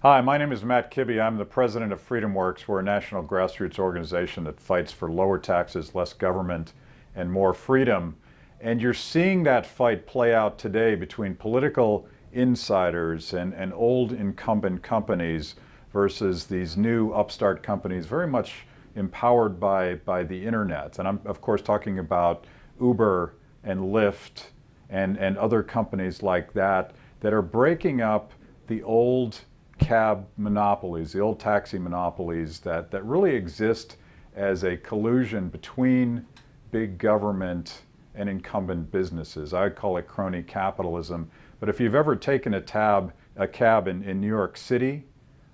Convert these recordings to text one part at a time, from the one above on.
Hi, my name is Matt Kibbe. I'm the president of FreedomWorks. We're a national grassroots organization that fights for lower taxes, less government, and more freedom. And you're seeing that fight play out today between political insiders and old incumbent companies versus these new upstart companies, very much empowered by the internet. And I'm, of course, talking about Uber and Lyft and other companies like that that are breaking up the old cab monopolies, the old taxi monopolies that really exist as a collusion between big government and incumbent businesses. I call it crony capitalism. But if you've ever taken a cab in New York City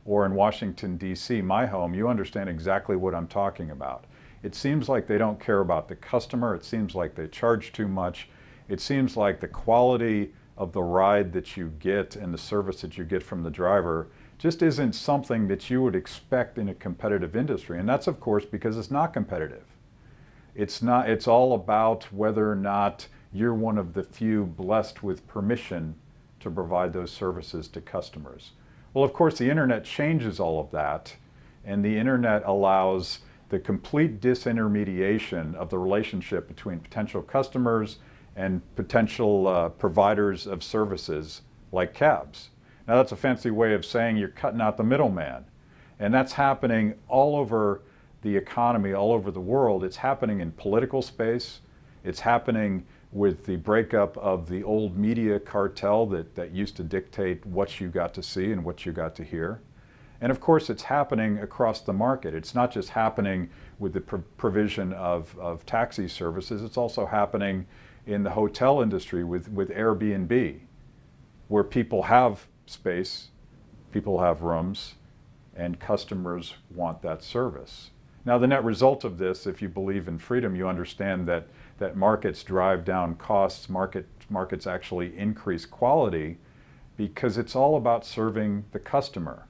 or in Washington, D.C., my home, you understand exactly what I'm talking about. It seems like they don't care about the customer. It seems like they charge too much. It seems like the quality of the ride that you get and the service that you get from the driver just isn't something that you would expect in a competitive industry. And that's, of course, because it's not competitive. It's all about whether or not you're one of the few blessed with permission to provide those services to customers. Well, of course, the internet changes all of that, and the internet allows the complete disintermediation of the relationship between potential customers and potential providers of services like cabs. Now, that's a fancy way of saying you're cutting out the middleman. And that's happening all over the economy, all over the world. It's happening in political space. It's happening with the breakup of the old media cartel that used to dictate what you got to see and what you got to hear. And of course, it's happening across the market. It's not just happening with the provision of taxi services. It's also happening in the hotel industry with Airbnb, where people have space, people have rooms, and customers want that service. Now, the net result of this, if you believe in freedom, you understand that markets drive down costs, markets actually increase quality, because it's all about serving the customer.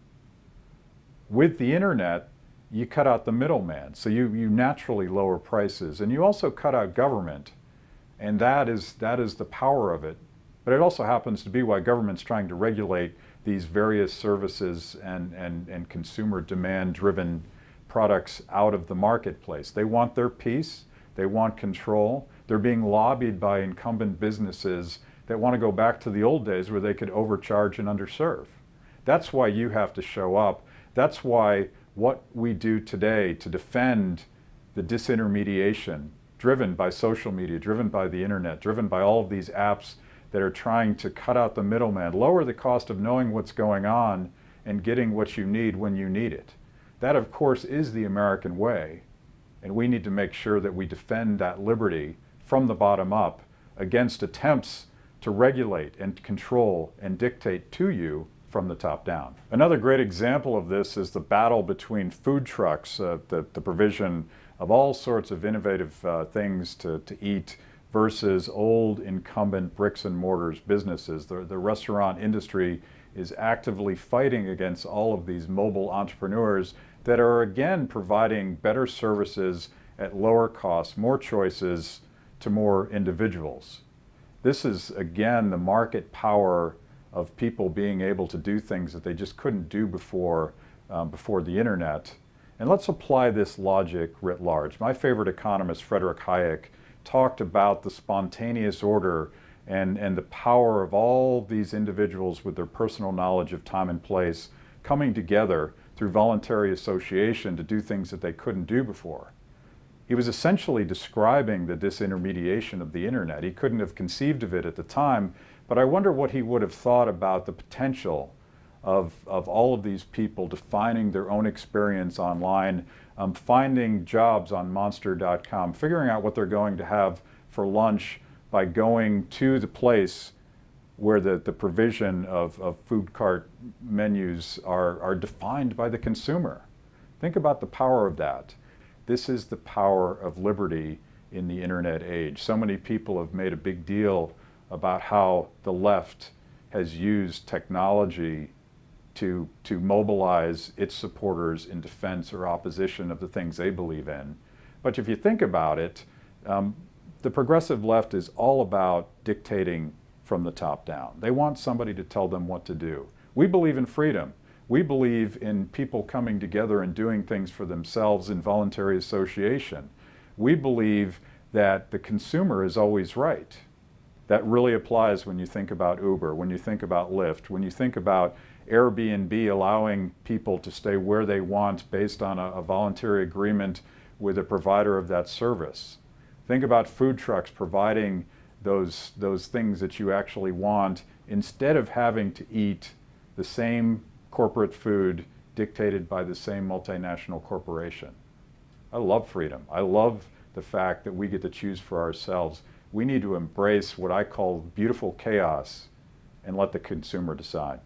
With the internet, you cut out the middleman, so you naturally lower prices, and you also cut out government. And that is the power of it. But it also happens to be why government's trying to regulate these various services and consumer demand-driven products out of the marketplace. They want their piece, they want control. They're being lobbied by incumbent businesses that want to go back to the old days where they could overcharge and underserve. That's why you have to show up. That's why what we do today to defend the disintermediation driven by social media, driven by the internet, driven by all of these apps that are trying to cut out the middleman, lower the cost of knowing what's going on and getting what you need when you need it. That, of course, is the American way. And we need to make sure that we defend that liberty from the bottom up against attempts to regulate and control and dictate to you from the top down. Another great example of this is the battle between food trucks, the provision of all sorts of innovative things to eat versus old incumbent bricks and mortars businesses. The restaurant industry is actively fighting against all of these mobile entrepreneurs that are, again, providing better services at lower costs, more choices to more individuals. This is, again, the market power of people being able to do things that they just couldn't do before the internet. And let's apply this logic writ large. My favorite economist, Friedrich Hayek, talked about the spontaneous order and the power of all these individuals with their personal knowledge of time and place coming together through voluntary association to do things that they couldn't do before. He was essentially describing the disintermediation of the internet. He couldn't have conceived of it at the time, but I wonder what he would have thought about the potential of all of these people defining their own experience online, finding jobs on monster.com, figuring out what they're going to have for lunch by going to the place where the provision of food cart menus are defined by the consumer. Think about the power of that. This is the power of liberty in the internet age. So many people have made a big deal about how the left has used technology to mobilize its supporters in defense or opposition of the things they believe in. But if you think about it, the progressive left is all about dictating from the top down. They want somebody to tell them what to do. We believe in freedom. We believe in people coming together and doing things for themselves in voluntary association. We believe that the consumer is always right. That really applies when you think about Uber, when you think about Lyft, when you think about Airbnb allowing people to stay where they want based on a voluntary agreement with a provider of that service. Think about food trucks providing those things that you actually want instead of having to eat the same corporate food dictated by the same multinational corporation. I love freedom. I love the fact that we get to choose for ourselves. We need to embrace what I call beautiful chaos and let the consumer decide.